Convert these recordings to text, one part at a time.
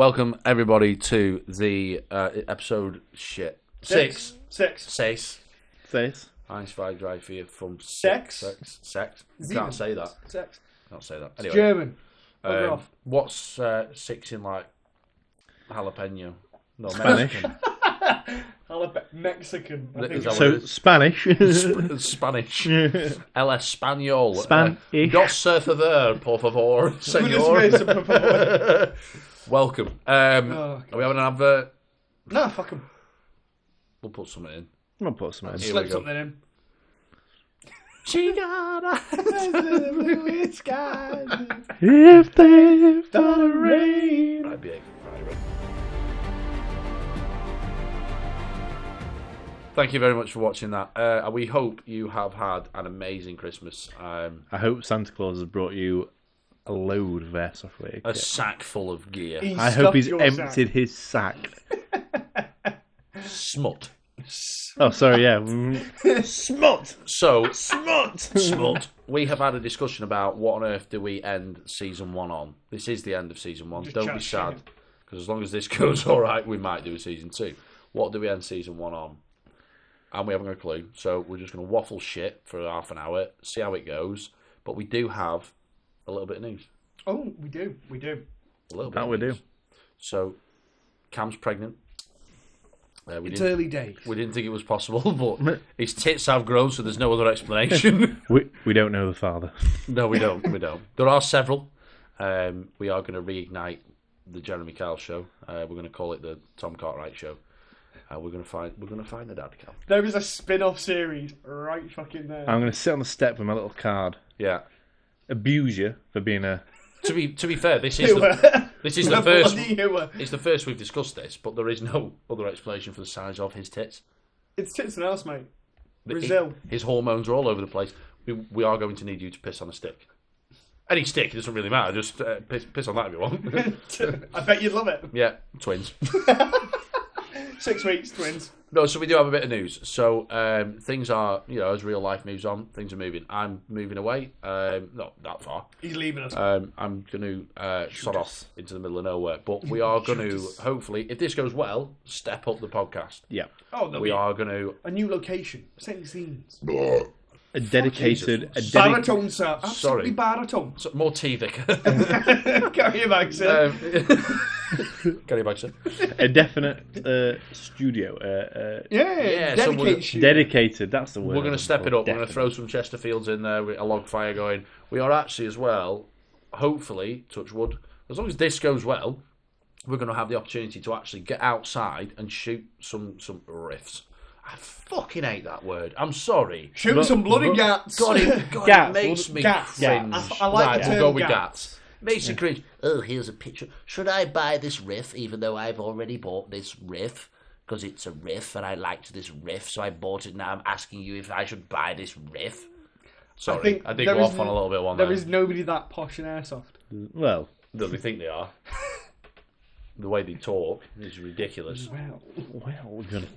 Welcome everybody to the episode six. Eins, zwei, drei, vier, fünf, Sex. You can't say that. Sex. Can't say that. It's Anyway, German. what's six in like jalapeno? No, Spanish. Mexican. I Is think. that So what it Spanish. is? Spanish. El Español. Spanish. Dos se favor, por favor, señor. Welcome. Are we having an advert? No, fuck him. We'll put something in. I'll put some in. Here we Slip go. something in. She got eyes in the blue sky. If they've done rain. Right, behave. Right. Thank you very much for watching that. We hope you have had an amazing Christmas. I hope Santa Claus has brought you a load of airsoft gear. A sack full of gear. I hope he's emptied his sack. Smut. Oh, sorry, yeah. Smut! So, Smut! we have had a discussion about what on earth do we end Season 1 on. This is the end of Season 1. Just Don't chat be shit. sad. Because as long as this goes alright, we might do a Season 2. What do we end Season 1 on? And we haven't got a clue. So we're just going to waffle shit for half an hour, see how it goes. But we do have a little bit of news. Oh, we do. A little bit That of we news. do. So, Cam's pregnant. It's early days. We didn't think it was possible, but his tits have grown, so there's no other explanation. We don't know the father. No, we don't. There are several. We are going to reignite the Jeremy Kyle show. We're going to call it the Tom Cartwright show. We're going to find the dad Cal. There is a spin-off series right fucking there. I'm going to sit on the step with my little card. Yeah. Abuse you for being a... To be fair, this is the first. It's the first we've discussed this, but there is no other explanation for the size of his tits. It's tits and else, mate. Brazil. His hormones are all over the place. We are going to need you to piss on a stick. Any stick, it doesn't really matter. Just piss on that if you want. I bet you'd love it. Yeah, twins. 6 weeks, twins. No, so we do have a bit of news. So things are, as real life moves on, things are moving. I'm moving away. Not that far. He's leaving us. I'm going to sod off into the middle of nowhere. But we are going to, hopefully, if this goes well, step up the podcast. Yeah. Oh, no. We are going to... A new location. Setting scenes. A dedicated... Baritone, sir. Absolutely Sorry. baritone. So, more tea, Vicar. Carry your bag, sir. Carry your bag, sir. A definite studio. Yeah, so dedication. Dedicated, that's the word. We're going to step it up. We're going Definite. to throw some Chesterfields in there with a log fire going. We are actually as well, hopefully, touch wood, as long as this goes well, we're going to have the opportunity to actually get outside and shoot some riffs. I fucking hate that word. I'm sorry. Shoot some bloody gats. God, it Gats. makes me Gats. cringe. I like right, the we'll term go with gats. gats. Makes you cringe. Oh, here's a picture. Should I buy this riff even though I've already bought this riff? Because it's a riff and I liked this riff, so I bought it. Now I'm asking you if I should buy this riff. Sorry, I did go off on a little bit of one There there. is nobody that posh in Airsoft. Well, Though they think they are. The way they talk is ridiculous. we're gonna...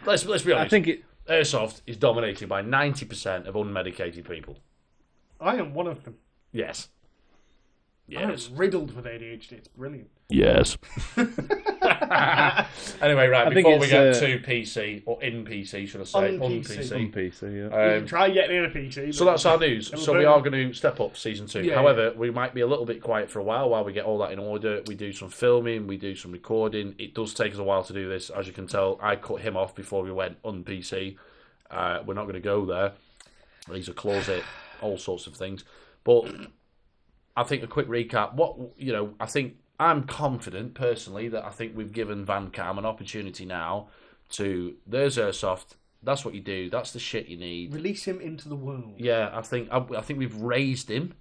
Let's be honest. I think it... Airsoft is dominated by 90% of unmedicated people. I am one of them. Yes. I'm riddled with ADHD. It's brilliant. Yes. Anyway, right, I think before we it's, get to PC, or in PC, should I say, On PC. On PC, yeah. You can try getting in a PC. So that's our news. So we are going to step up Season 2. Yeah. However, we might be a little bit quiet for a while we get all that in order. We do some filming, we do some recording. It does take us a while to do this. As you can tell, I cut him off before we went on PC. We're not going to go there. He's a closet, all sorts of things. But I think a quick recap. I think I'm confident, personally, that I think we've given Van Cam an opportunity now to... There's Airsoft. That's what you do. That's the shit you need. Release him into the world. Yeah, I think we've raised him.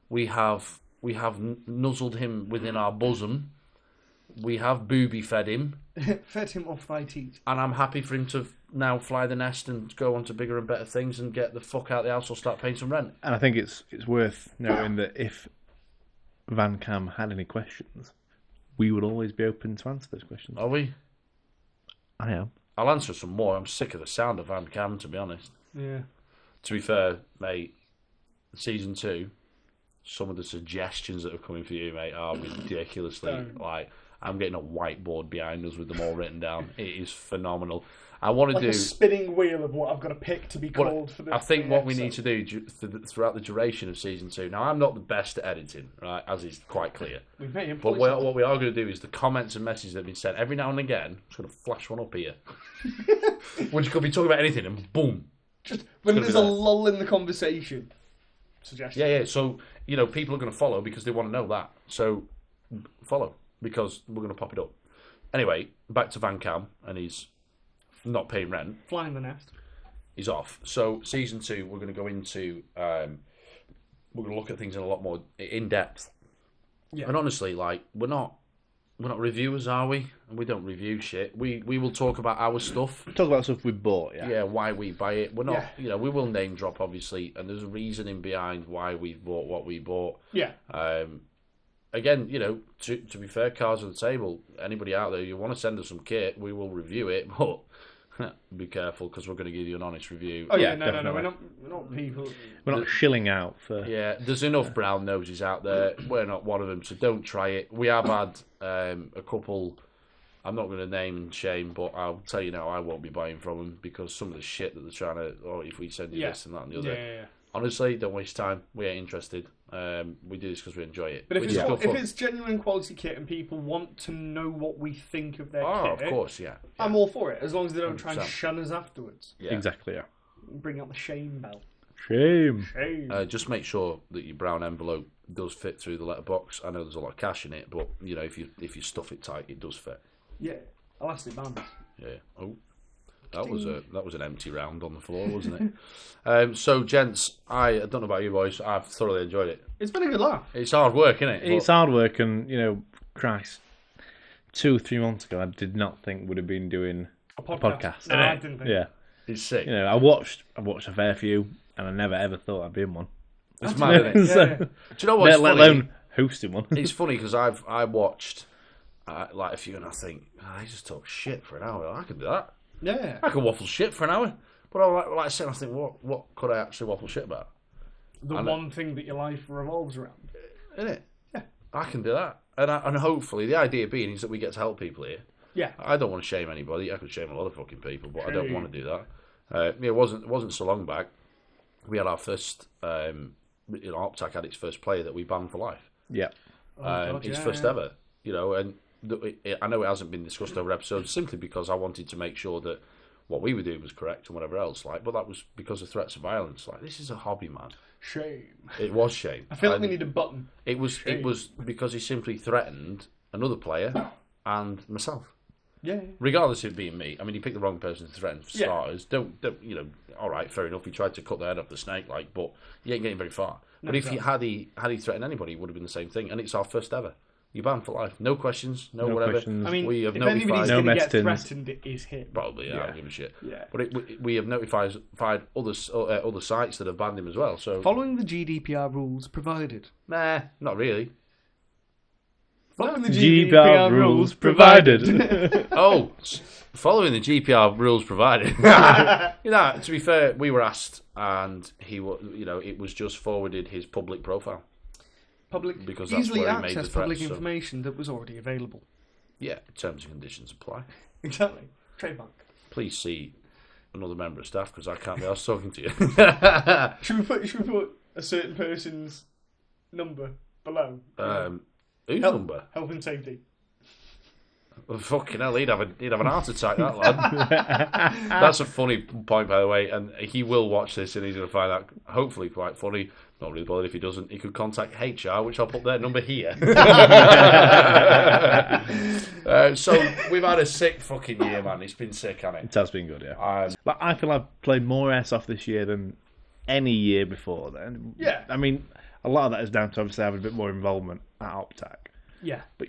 We have nuzzled him within our bosom. We have booby fed him. Fed him off thy teat. And I'm happy for him to now fly the nest and go on to bigger and better things and get the fuck out of the house or start paying some rent. And I think it's worth noting that if Van Cam had any questions, we would always be open to answer those questions. Are we? I am. I'll answer some more. I'm sick of the sound of Van Cam, to be honest. Yeah. To be fair, mate, Season 2, some of the suggestions that are coming for you, mate, are ridiculously, like... I'm getting a whiteboard behind us with them all written down. It is phenomenal. I want to like do a spinning wheel of what I've got to pick to be called for the. I think what we need episode. to do throughout the duration of season 2. Now, I'm not the best at editing, right? As is quite clear. We may But employ what we are going to do is the comments and messages that have been sent every now and again. I'm just going to flash one up here. We're just going to be talking about anything, and boom. just when gonna there's be a there. lull in the conversation. Suggestion. Yeah. So, people are going to follow because they want to know that. So, follow because we're going to pop it up. Anyway, back to Van Cam, and he's not paying rent. Flying the nest. He's off. So, season 2, we're going to go into. We're going to look at things in a lot more in depth. Yeah. And honestly, we're not reviewers, are we? And we don't review shit. We will talk about our stuff. Talk about stuff we bought, Yeah, why we buy it. We're not, we will name drop obviously, and there's a reasoning behind why we bought what we bought. Yeah. Again, to be fair, cards on the table. Anybody out there, you want to send us some kit, we will review it, but be careful because we're going to give you an honest review. Oh yeah, Yeah, no, we're definitely. not people. We're not shilling out for. Yeah, there's enough brown noses out there. We're not one of them, so don't try it. We have had a couple. I'm not going to name and shame, but I'll tell you now, I won't be buying from them because some of the shit that they're trying to, or if we send you this and that and the other. Yeah. Honestly, don't waste time. We ain't interested. We do this because we enjoy it. But if Which is good if fun. it's genuine quality kit and people want to know what we think of their Oh, kit, of course, yeah. I'm all for it. As long as they don't try and 100%. shun us afterwards. Yeah. Exactly, yeah. Bring out the shame bell. Shame. Shame. Just make sure that your brown envelope does fit through the letterbox. I know there's a lot of cash in it, but if you stuff it tight, it does fit. Yeah. Elastic bands. Yeah. Oh, that was an empty round on the floor, wasn't it? So, gents, I don't know about you boys. I've thoroughly enjoyed it. It's been a good laugh. It's hard work, isn't it? It's hard work, and Christ, 2-3 months ago, I did not think would have been doing A a podcast. podcast. No, I didn't think. Yeah, It's sick. I watched a fair few, and I never ever thought I'd be in one. It's mad, isn't it? So, Yeah. Do you know what's let funny? alone hosting one. It's funny because I watched a few, and I think they just talk shit for an hour. I could do that. Yeah. I could waffle shit for an hour. But like I said, I think what could I actually waffle shit about? The one thing that your life revolves around. Isn't it? Yeah. I can do that, and hopefully the idea being is that we get to help people here. Yeah. I don't want to shame anybody. I could shame a lot of fucking people, but I don't want to do that. It wasn't so long back. We had our first. Optac had its first player that we banned for life. Yeah. Its first ever. And I know it hasn't been discussed over episodes simply because I wanted to make sure that what we were doing was correct and whatever else. But that was because of threats of violence. This is a hobby, man. Shame. It was shame. I feel like we need a button. It was because he simply threatened another player and myself. Yeah. Regardless of it being me. I mean, he picked the wrong person to threaten for Yeah. starters. Don't all right, fair enough. He tried to cut the head off the snake, but you ain't getting very far. No, but if exactly. had he threatened anybody, it would have been the same thing. And it's our first ever. You're banned for life. No questions, no whatever. questions. I mean, We have if anybody's notified- No going to get mess-tins. threatened, it is him. Probably, I Yeah. don't give a shit. Yeah. But we have notified other sites that have banned him as well. So Following the GDPR rules provided. nah, not really. Following the GDPR rules provided. Oh, following the GDPR rules provided. To be fair, we were asked, and it was just forwarded his public profile. Public, Because that's easily where he made access the threats, public so- information that was already available. Yeah, terms and conditions apply. Exactly. Trademark. Please see another member of staff because I can't be asked talking to you. Should we put a certain person's number below? Whose Health- number? Health and safety. Well, fucking hell, he'd have an heart attack, that lad. That's a funny point, by the way, and he will watch this and he's going to find that hopefully quite funny. Not really bothered if he doesn't. He could contact HR, which I'll put their number here. So we've had a sick fucking year, man. It's been sick, hasn't It has been good, yeah. it? I feel I've played more Airsoft this year than any year before then. Yeah. I mean, a lot of that is down to obviously having a bit more involvement at Optac. Yeah. But,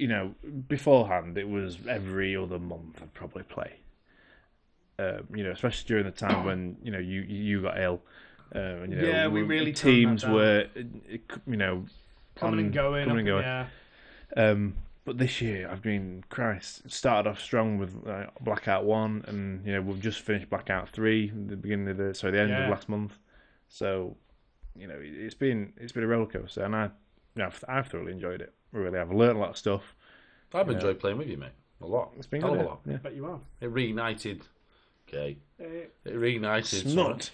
beforehand, it was every other month I'd probably play. Especially during the time when, you got ill. And, Yeah, we really teams toned were, Coming and going. coming and going. Yeah. But this year, started off strong with Blackout 1, and we've just finished Blackout 3 at the end of last month. So, it's been a roller coaster, and I've thoroughly enjoyed it. Really, I've learned a lot of stuff. I've enjoyed playing with you, mate. A lot. It's been Hell good. of a lot. I bet you have. It reignited. Okay. It reignited. Snot.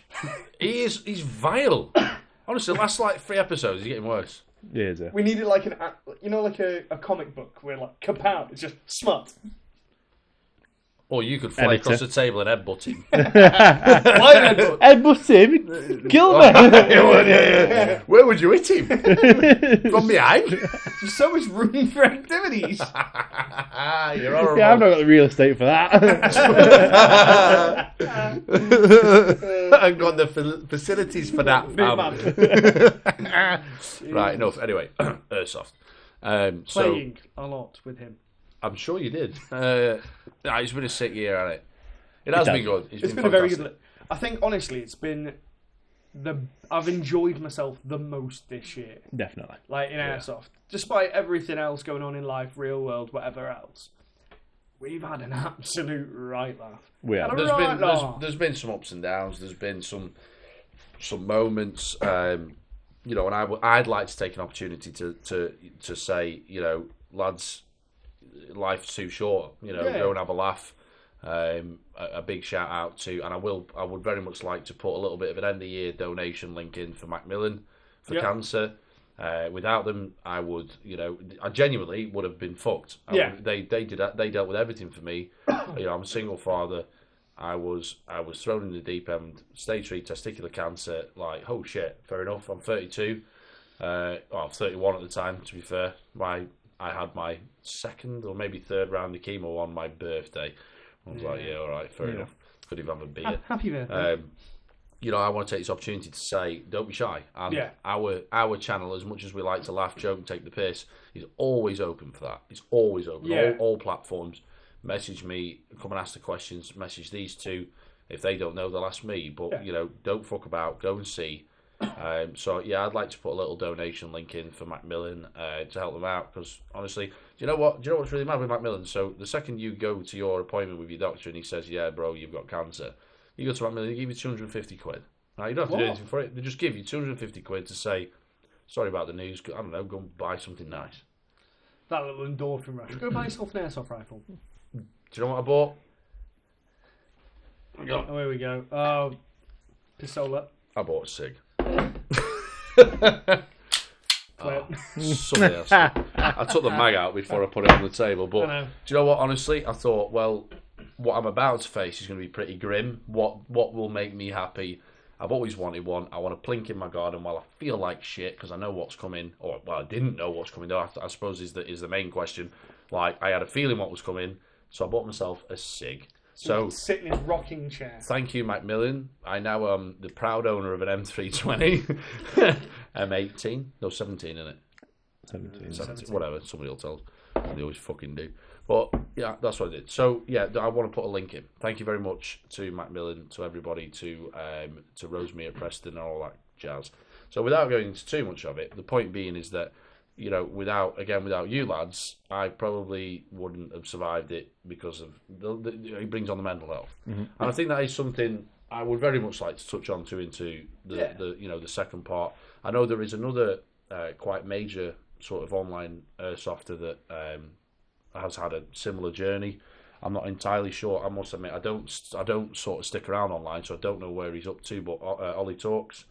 He's vile. Honestly, the last like 3 episodes, he's getting worse. Yeah, is it? We needed like like a comic book where like kapow, it's just smut. Or you could fly across the table and headbutt him. Headbutt him? Kill me! Where would you hit him? From behind? There's so much room for activities. You're horrible. Yeah, I've not got the real estate for that. I've got the facilities for that. Right, enough. Anyway, Airsoft. Playing a lot with him. I'm sure you did. It's been a sick year, hasn't it? It has been good. It's been a very good. I think honestly, it's been I've enjoyed myself the most this year. Definitely. Like in Airsoft, despite everything else going on in life, real world, whatever else, we've had an absolute right laugh. We have. There's been some ups and downs. There's been some moments. And I'd like to take an opportunity to say, lads, life's too short. Go and have a laugh. A big shout out to, and I would very much like to put a little bit of an end of year donation link in for Macmillan for cancer. Without them, I genuinely would have been fucked. They dealt with everything for me. I'm a single father. I was thrown in the deep end, stage 3 testicular cancer. Like, oh shit, fair enough. I'm 32. 31 at the time. To be fair, I had my 2nd or maybe 3rd round of chemo on my birthday. I was like, yeah, all right, fair enough. Could even have a beer. Happy birthday. I want to take this opportunity to say, don't be shy. And our channel, as much as we like to laugh, joke, and take the piss, is always open for that. It's always open. Yeah. All platforms. Message me, come and ask the questions. Message these two. If they don't know, they'll ask me. But don't fuck about. Go and see. I'd like to put a little donation link in for Macmillan to help them out, because honestly, do you know what's really mad with Macmillan? So the second you go to your appointment with your doctor and he says, yeah bro, you've got cancer, you go to Macmillan, they give you 250 quid. Now you don't have to do anything for it. They just give you 250 quid to say, sorry about the news, I don't know, go and buy something nice. That little endorphin rush. Go buy yourself an airsoft rifle. Do you know what I bought? Oh, here we go. Oh, pistola. I bought a cig. Somebody else. I took the mag out before I put it on the table. But do you know what? Honestly, I thought, well, what I'm about to face is going to be pretty grim. What will make me happy? I've always wanted one. I want a plink in my garden while I feel like shit because I know what's coming. Or well, I didn't know what's coming. Though I suppose is the main question. Like I had a feeling what was coming, so I bought myself a cig. So sit in his rocking chair. Thank you, Macmillan. I now am the proud owner of an M320, M18, no 17 in it. 17. Whatever. Somebody will tell us. They always fucking do. But yeah, that's what I did. So yeah, I want to put a link in. Thank you very much to Macmillan, to everybody, to Rosemary at Preston and all that jazz. So without going into too much of it, the point being is that without you lads, I probably wouldn't have survived it because of it brings on the mental health, and I think that is something I would very much like to touch on into the second part. I know there is another quite major sort of online softer that has had a similar journey. I'm not entirely sure. I must admit, I don't sort of stick around online, so I don't know where he's up to. But Ollie Talks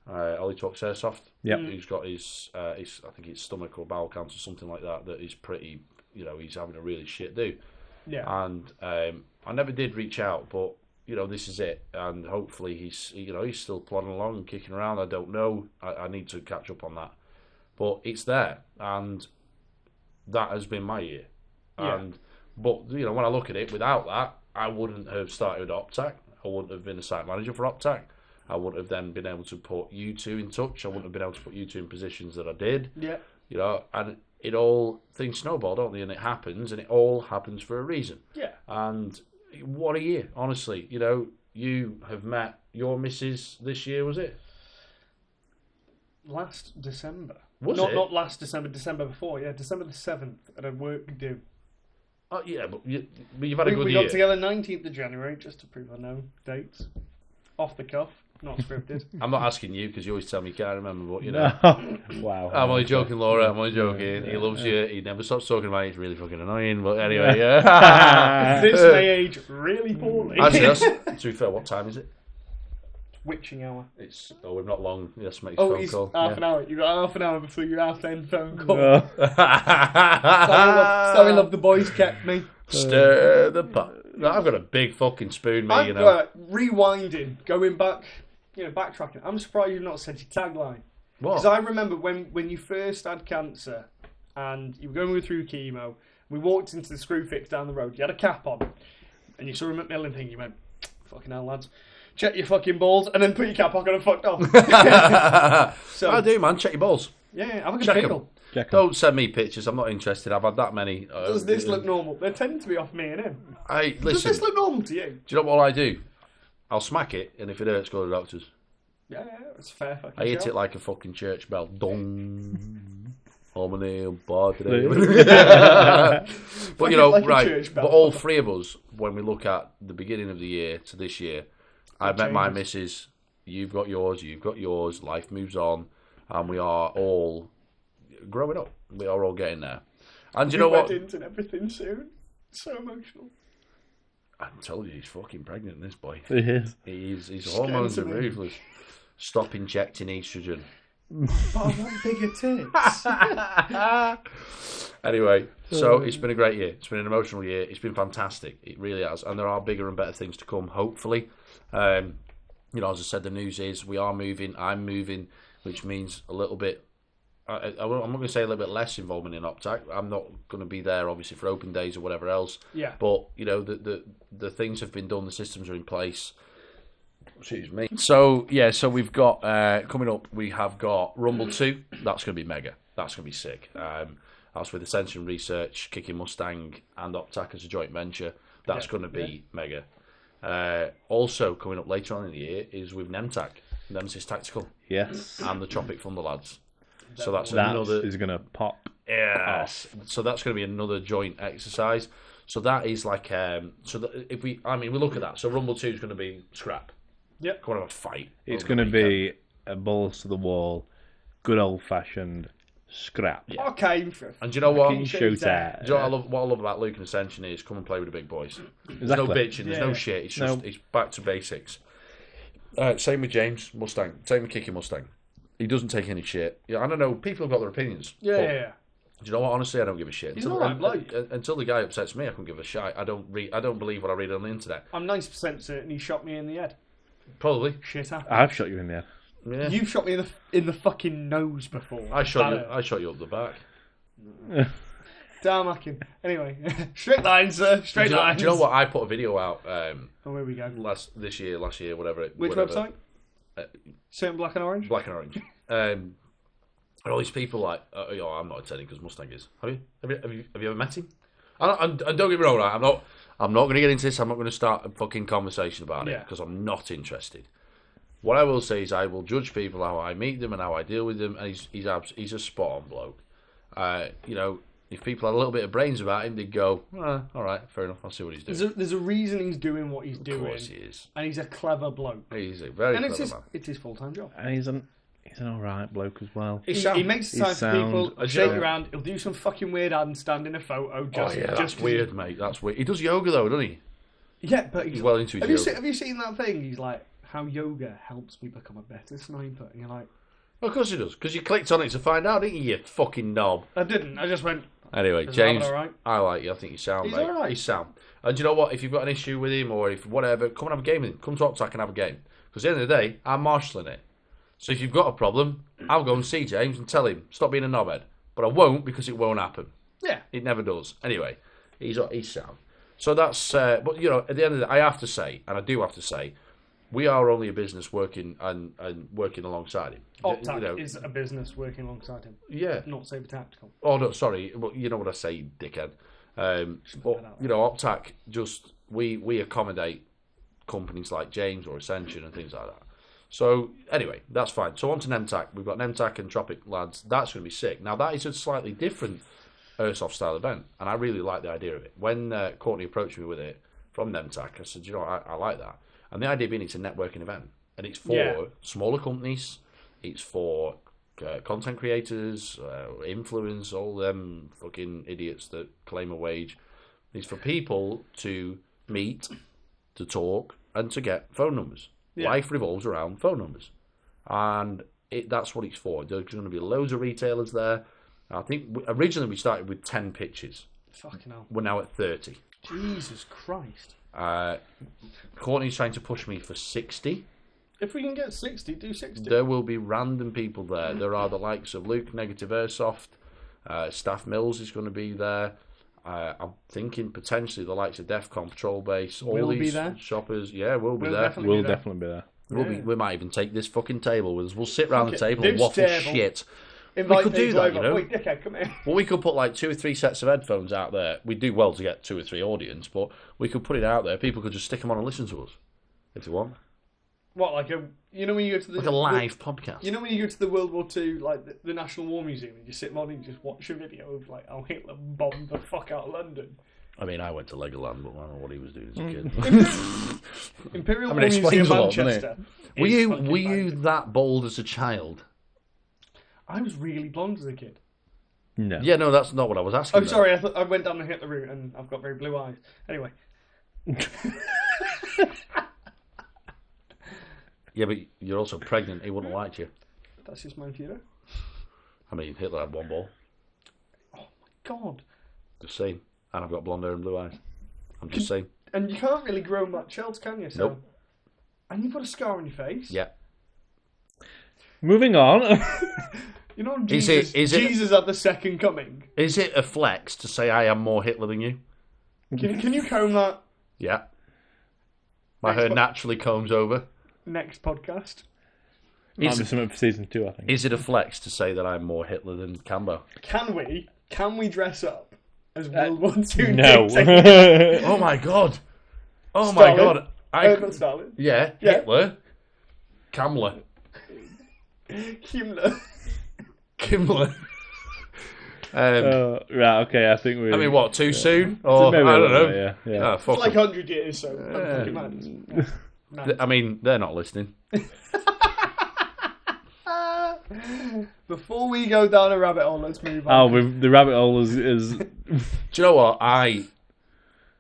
Airsoft. Yeah, he's got his I think it's stomach or bowel cancer, something like that. That is pretty. He's having a really shit do. Yeah. And I never did reach out, but this is it. And hopefully he's still plodding along and kicking around. I don't know. I need to catch up on that. But it's there, and that has been my year. Yeah. But when I look at it, without that, I wouldn't have started OpTac. I wouldn't have been a site manager for OpTac. I wouldn't have then been able to put you two in touch. I wouldn't have been able to put you two in positions that I did. Yeah. And it all, things snowball, don't they? And it happens, and it all happens for a reason. Yeah. And what a year, honestly. You have met your missus this year, was it? Last December. Was it? Not last December, December before, yeah. December the 7th at a work do. Oh, yeah, but you've had a good We year. got together 19th of January, just to prove I know dates. off the cuff, not scripted. I'm not asking you because you always tell me you can't remember, but you know. Wow. I'm only joking, Laura. I'm only joking. He loves you. He never stops talking about you. It's really fucking annoying. But anyway, yeah. This may age really poorly. Actually, to be fair, what time is it? Witching hour. We've not long. Yes, make a Oh, phone it's call. half an hour. You got half an hour before your half-10 phone call. Sorry, love, the boys kept me. Stir the pot. No, I've got a big fucking spoon, me, you know. Rewinding, going back, backtracking. I'm surprised you've not said your tagline. What? Because I remember when you first had cancer and you were going through chemo, we walked into the Screwfix down the road. You had a cap on, and you saw a Macmillan thing. You went, "Fucking hell, lads, check your fucking balls," and then put your cap on and fucked off. So I do, man. Check your balls. Yeah, have a good Check 'em. pickle. Don't send me pictures. I'm not interested. I've had that many. Does this look normal? They tend to be off me and him. Hey, Does listen. this look normal to you? Do you know what I do? I'll smack it, and if it hurts, go to the doctors. Yeah, it's fair fucking I hit job. it like a fucking church bell. Dong. Omne padre. But you know, Like a right? church bell. But all three of us, when we look at the beginning of the year to this year, I met my missus. You've got yours. You've got yours. Life moves on, and we are all growing up. We are all getting there. And you know what? Weddings and everything soon. So emotional. I'm telling you, he's fucking pregnant. This boy. He is. His hormones are to me. ruthless. Stop injecting estrogen. But I want bigger tits. Anyway, so it's been a great year. It's been an emotional year. It's been fantastic. It really has. And there are bigger and better things to come, hopefully. As I said, the news is we are moving. I'm moving, which means a little bit. I'm not going to say a little bit less involvement in Optac. I'm not going to be there, obviously, for open days or whatever else. Yeah. But, the things have been done. The systems are in place. Excuse me. So we've got, coming up, we have got Rumble 2. That's going to be mega. That's going to be sick. That's with Ascension Research, Kicking Mustang, and Optac as a joint venture. That's going to be mega. Also, coming up later on in the year is with Nemtac, Nemesis Tactical. Yes. And the Tropic Thunder lads. So that's That another. is going to pop. Yes. So that's going to be another joint exercise. So that is like we look at that. So Rumble 2 is going to be scrap. Yep. Going to have a fight. It's going to be a balls to the wall, good old fashioned scrap. Yeah. Okay. And do you know what? Fucking shoot at. Do you know what I love about Luke and Ascension is come and play with the big boys. There's no Exactly. bitching. There's no shit. It's just No. it's back to basics. Same with James Mustang. Same with Kiki Mustang. He doesn't take any shit. Yeah, I don't know. People have got their opinions. Yeah, but yeah. Do you know what? Honestly, I don't give a shit. He's an alright bloke. Until the guy upsets me, I can give a shit. I don't believe what I read on the internet. I'm 90% certain he shot me in the head. Probably. Shit happened. I've shot you in the head. Yeah. You've shot me in the fucking nose before. I shot you up the back. Damn, Akin. Anyway, straight lines, sir. Straight lines. Do you know what? I put a video out Oh, here we go. last year, whatever. Which website? Certain Black and Orange? Black and Orange. And all these people like, I'm not attending because Mustang is. Have you ever met him? And don't get me wrong, right? I'm not going to get into this. I'm not going to start a fucking conversation about it because I'm not interested. What I will say is I will judge people how I meet them and how I deal with them, and he's a spot on bloke. If people had a little bit of brains about him, they'd go, all right, fair enough. I'll see what he's doing. There's a reason he's doing what he's doing. Of course he is. And he's a clever bloke. He's a very clever man. It's his full-time job. And he's an alright bloke as well. He makes the time He's for people, sound. shake your hand, he'll do some fucking weird handstand in a photo. That's weird, mate. That's weird. He does yoga though, doesn't he? Yeah, but He's well into his yoga. Have you seen that thing? He's like, how yoga helps me become a better sniper. And you're like... Well, of course he does, because you clicked on it to find out, didn't you, you fucking knob? I didn't. I just went... Anyway, Is James, Robin all right? I like you. I think he's sound, He's mate. all right. He's sound. And do you know what? If you've got an issue with him or if whatever, come and have a game with him. Come to Optac and have a game. Because at the end of the day, I'm marshalling it. So if you've got a problem, I'll go and see James and tell him, stop being a knobhead. But I won't because it won't happen. Yeah. It never does. Anyway, he's sound. So that's, but you know, at the end of the day, I have to say, and I do have to say, we are only a business working and working alongside him. Optac is a business working alongside him. Yeah. Not Sabre Tactical. Oh, no, sorry. Well, you know what I say, dickhead. But, Optac, just, we accommodate companies like James or Ascension and things like that. So, anyway, that's fine. So, on to Nemtac. We've got Nemtac and Tropic lads. That's going to be sick. Now, that is a slightly different Airsoft style event, and I really like the idea of it. When Courtney approached me with it from Nemtac, I said, I like that. And the idea being it's a networking event. And it's for smaller companies, it's for content creators, influencers, all them fucking idiots that claim a wage. It's for people to meet, to talk, and to get phone numbers. Yeah. Life revolves around phone numbers. And that's what it's for. There's going to be loads of retailers there. I think originally we started with 10 pitches. Fucking hell. We're now at 30. Jesus Christ. Courtney's trying to push me for 60. If we can get 60, do 60. There will be random people there. There are the likes of Luke, Negative Airsoft. Staff Mills is going to be there. I'm thinking potentially the likes of DEFCON, Patrol Base. All we'll these be there. shoppers. Yeah, we'll be there. We'll definitely be there. We might even take this fucking table with us. We'll sit round the table and waffle shit. Invite we could do that, you know. Wait, dickhead, come here. Well, we could put like 2 or 3 sets of headphones out there. We'd do well to get 2 or 3 audience, but we could put it out there. People could just stick them on and listen to us if they want. What, like you know when you go to a live podcast? You know when you go to the World War II, like the National War Museum, and you sit on and you just watch a video of like how Hitler bombed the fuck out of London. I mean, I went to Legoland, but I don't know what he was doing as a kid. Imperial War Museum, Manchester. Were you that bold as a child? I was really blonde as a kid. No. Yeah, no, that's not what I was asking. Oh, sorry, I went down the Hitler route and I've got very blue eyes. Anyway. Yeah, but you're also pregnant. He wouldn't have liked you. That's just my view. I mean, Hitler had one ball. Oh my god. Just saying. And I've got blonde hair and blue eyes. I'm just saying. And you can't really grow much else, can you? So... Nope. And you've got a scar on your face. Yeah. Moving on. You know, Jesus had the second coming. Is it a flex to say I am more Hitler than you? Can you comb that? Yeah. My hair naturally combs over. Next podcast. Might be something for season 2, I think. Is it a flex to say that I'm more Hitler than Cambo? Can we dress up as World War II? No. Oh my god. Oh Stalin. My god. Not Stalin. Yeah, Hitler. Kamler. Himmler. Kimler. Right, okay, I think we... I mean, what, too soon? Or, I don't know. Yeah. It's like 100 years, so I'm fucking mad. I mean, they're not listening. Before we go down a rabbit hole, let's move on. The rabbit hole is... Do you know what? I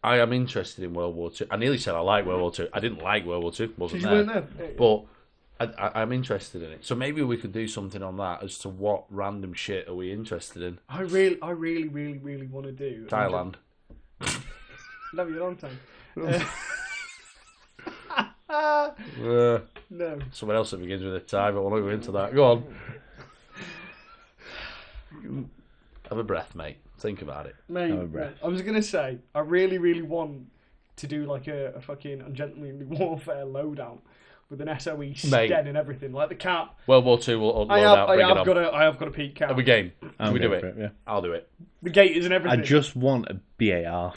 am interested in World War II. I nearly said I like World War II. I didn't like World War II. Wasn't there. But I'm interested in it. So maybe we could do something on that as to what random shit are we interested in. I really want to do... Thailand. Love you a long time. No. Someone else that begins with a tie, but we'll not go into that. Go on. Have a breath, mate. Think about it. Mate, I was going to say, I really want to do like a fucking Ungentlemanly Warfare loadout with an SOE stem and everything, like the cap. World War II will load out, bring it on. I have got a peak cap. Are we game? Can we do it? Yeah. I'll do it. The gators and everything. I just want a BAR.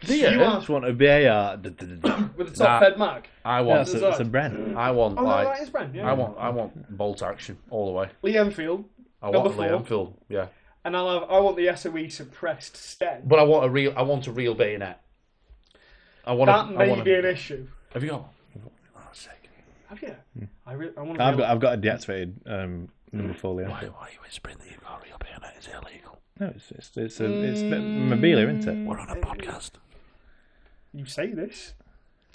Do you? I just want a BAR. With the top fed mag? I want... It's a brand. I want, that is brand, yeah. I want bolt action all the way. Lee Enfield. I want Lee Enfield, yeah. And I want the SOE suppressed stem. But I want a real bayonet. That may be an issue. Have you got one? Have you? I want. I've got a deactivated number 4 Lee Enfield. Why are you whispering that you've got a real bayonet? Is it illegal? No, it's memorabilia, isn't it? We're on a podcast. You say this.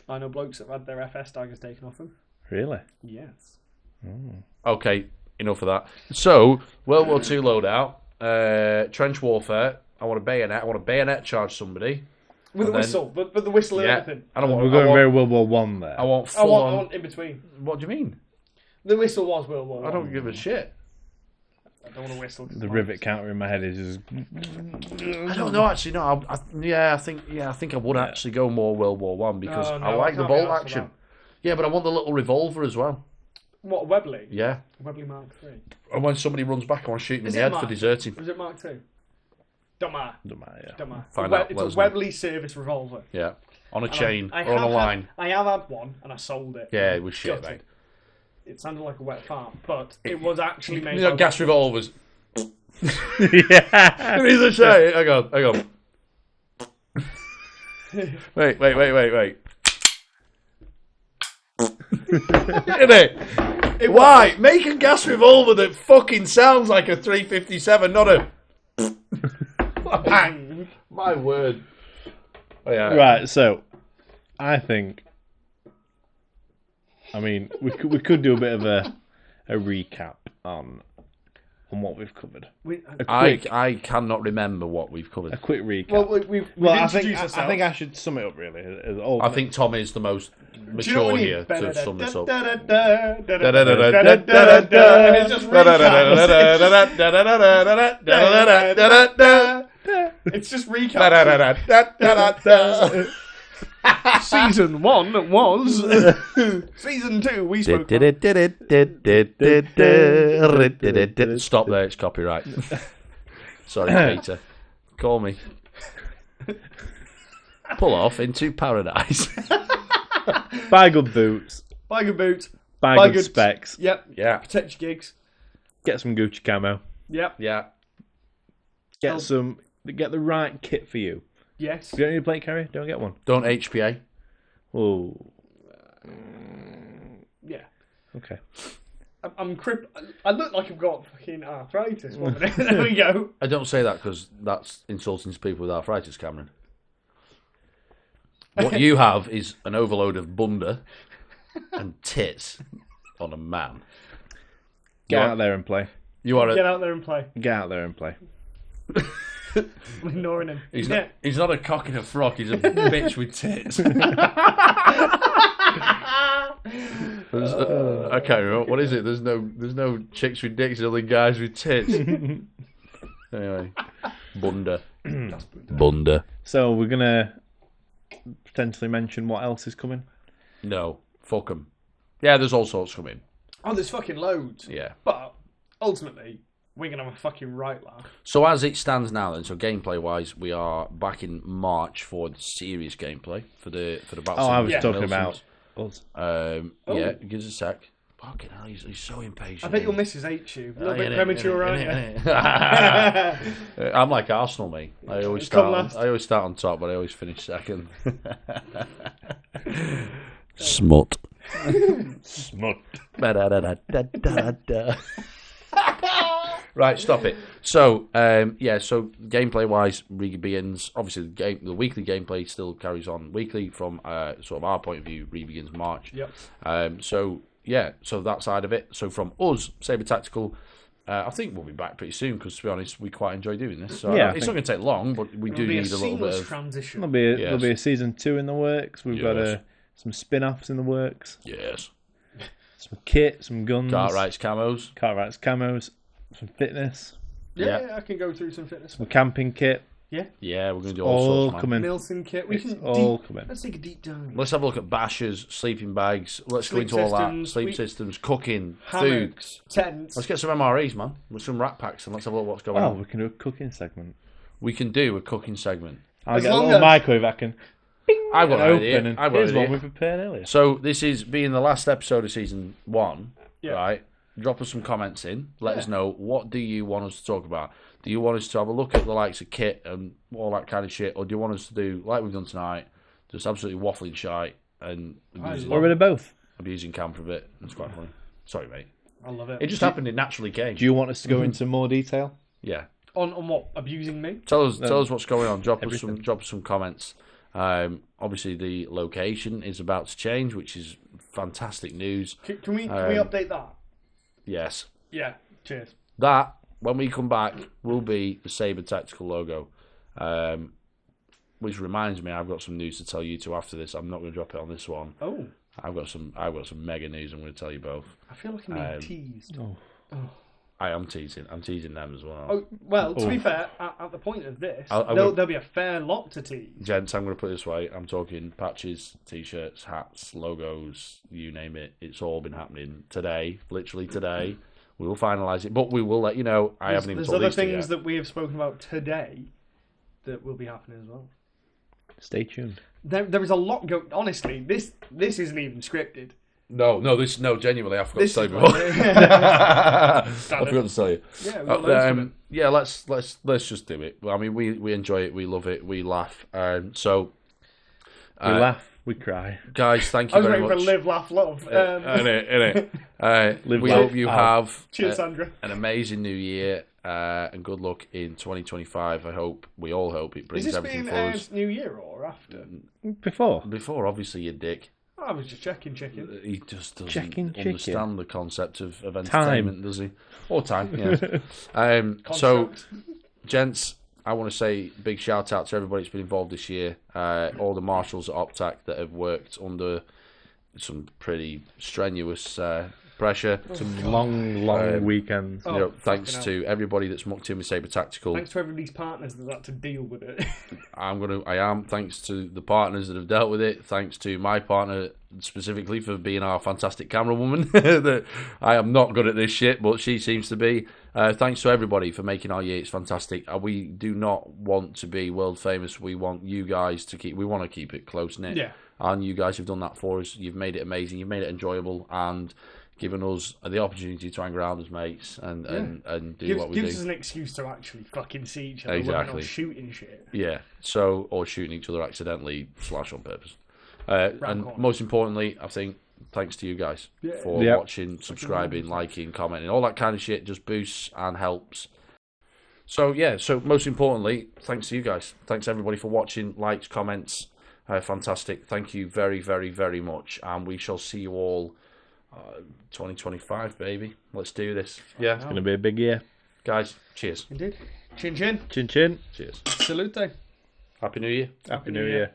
I know blokes that have had their FS daggers taken off them. Really? Yes. Okay, enough of that. So, World War II loadout, trench warfare. I want a bayonet charge somebody. With a whistle, but the whistle and everything. We're going very World War One there. I want I want in between. What do you mean? The whistle was World War One. I don't give a shit. I don't want to whistle. The rivet counter in my head is just... I don't know, actually. No, I think I would actually go more World War One because I like the bolt action. Yeah, but I want the little revolver as well. What, Webley? Yeah. Webley Mark III. And when somebody runs back, I want to shoot him in the head for deserting. Is it Mark II? Don't matter. Find out. It's a Webley service revolver. Yeah. On a chain or on a line. I have had one and I sold it. Yeah, it was shit, mate. It sounded like a wet fart, but it was actually made. You know, gas revolvers. Yeah. It is a shame. Hang on. Wait. Isn't it? Why? Make a gas revolver that fucking sounds like a 357, not a bang. My word. Oh, yeah. Right, so I think, I mean, we could do a bit of a recap on what we've covered. I cannot remember what we've covered. A quick recap. Well, we've I introduced ourselves. think I should sum it up really. I think Tom is the most mature here to sum this up. And it's just recap. It's just recap. Season 1 was. Season 2 we spoke about. Stop there, it's copyright. Sorry, Peter. Call me. Pull off into paradise. Buy good boots. Buy good boots. Buy good specs. Yep. Yeah. Protect your gigs. Get some Gucci camo. Yep. Yeah. Get the right kit for you. Yes. If you don't need a plate carrier, don't get one. Don't HPA. Oh. Yeah. Okay. I'm I look like I've got fucking arthritis. 1 minute. There we go. I don't say that because that's insulting to people with arthritis, Cameron. What you have is an overload of bunda and tits on a man. Get out there and play. You are Get out there and play. Get out there and play. I'm ignoring him. He's not a cock in a frock. He's a bitch with tits. I can't remember. What is it? There's no chicks with dicks, only guys with tits. Anyway, bunda. Bunda. So we're gonna potentially mention what else is coming. No, fuck 'em. Yeah, there's all sorts coming. Oh, there's fucking loads. Yeah. But ultimately, we're gonna have a fucking right laugh. So as it stands now, then, so gameplay wise, we are back in March for the serious gameplay for the battle. Oh, I was Yeah. talking about us. Yeah, give us a sec. Fucking hell, he's so impatient. I bet your missus hates you. A little bit Yeah, premature, aren't you? I'm like Arsenal, mate. I always start on top, but I always finish second. Smut. Smut. Right, stop it. So, so gameplay wise, re-begins. Obviously, the weekly gameplay still carries on weekly from sort of our point of view. Re-begins March. Yep. So that side of it. So from us, Sabre Tactical, I think we'll be back pretty soon because, to be honest, we quite enjoy doing this. So Yeah, it's not going to take long, but we do need a little bit of transition. There'll be a season 2 in the works. We've got some spin-offs in the works. yes. Some kit, some guns. Cartwright's camos. Some fitness. Yeah, I can go through some fitness. Some camping kit. Yeah, we're going to do all sorts, man. coming. Milton kit. Let's take a deep dive. Let's have a look at bashers, sleeping bags. Let's go Sleep into all that. systems, Sleep systems, cooking, food. Hammocks, tents. Let's get some MREs, man, with some rat packs, and let's have a look what's going on. We can do a cooking segment. We can do a cooking segment. I'll As get a long little as- microwave I can I've got an open. idea. And I've got here's an one idea. we prepared earlier. So this is being the last episode of season 1, Yeah. right? Drop us some comments in. Let us know, what do you want us to talk about? Do you want us to have a look at the likes of kit and all that kind of shit, or do you want us to do like we've done tonight, just absolutely waffling shite and Or a bit of both. abusing Cam for a bit? It's quite funny. Sorry, mate. I love it. It just happened. It naturally came. Do you want us to go into more detail? Yeah. On what? Abusing me? Tell us what's going on. Drop us Everything. some comments. Obviously, the location is about to change, which is fantastic news. Can we update that? Yes. Yeah. Cheers. That, when we come back, will be the Sabre Tactical logo. Which reminds me, I've got some news to tell you two after this. I'm not going to drop it on this one. Oh. I've got some mega news I'm going to tell you both. I feel like I'm being teased. I am teasing. I'm teasing them as well. Oh, well, to be fair, at the point of this, I there'll be a fair lot to tease. Gents, I'm going to put it this way. I'm talking patches, t-shirts, hats, logos, you name it. It's all been happening today, literally today. We will finalise it, but we will let you know. I haven't even There's told other these two things yet. that we have spoken about today that will be happening as well. Stay tuned. There is a lot going. Honestly, this isn't even scripted. No, genuinely, I forgot This to tell is you like- before. I forgot to tell you. Yeah, we've got loads of it. Yeah, let's just do it. I mean, we enjoy it, we love it, we laugh. We laugh, We cry. Guys, thank I you was very waiting much. for live, laugh, love. We laugh, hope you out. have Cheers, Sandra. an amazing new year and good luck in 2025. We all hope it Is brings this everything being for us. New Year or after? Before, Obviously, you dick. I was just checking. He just doesn't Checking chicken. understand the concept of entertainment, Time. does he? Or time, yeah. So, Construct. gents, I want to say big shout out to everybody that's been involved this year. All the marshals at Optac that have worked under some pretty strenuous pressure. Some long weekends. Oh, Thanks fucking to everybody that's mucked in with Sabre Tactical. Thanks to everybody's partners that had to deal with it. Thanks to the partners that have dealt with it. Thanks to my partner specifically for being our fantastic camera woman. I am not good at this shit, but she seems to be. Thanks to everybody for making our year. It's fantastic. We do not want to be world famous. We want you guys to keep. We want to keep it close knit. Yeah. And you guys have done that for us. You've made it amazing. You've made it enjoyable and given us the opportunity to hang around as mates and do what we do. Gives us an excuse to actually fucking see each other. Exactly. We're not shooting shit. Yeah. So, or shooting each other accidentally / on purpose. And most importantly, I think thanks to you guys for watching, subscribing, liking, commenting, all that kind of shit. Just boosts and helps. So most importantly, thanks to you guys. Thanks everybody for watching, likes, comments. Fantastic. Thank you very, very, very much. And we shall see you all 2025, baby. Let's do this. Yeah. It's going to be a big year. Guys, cheers. Indeed. Chin chin. Chin chin. Cheers. Salute. Happy New Year. Happy New Year.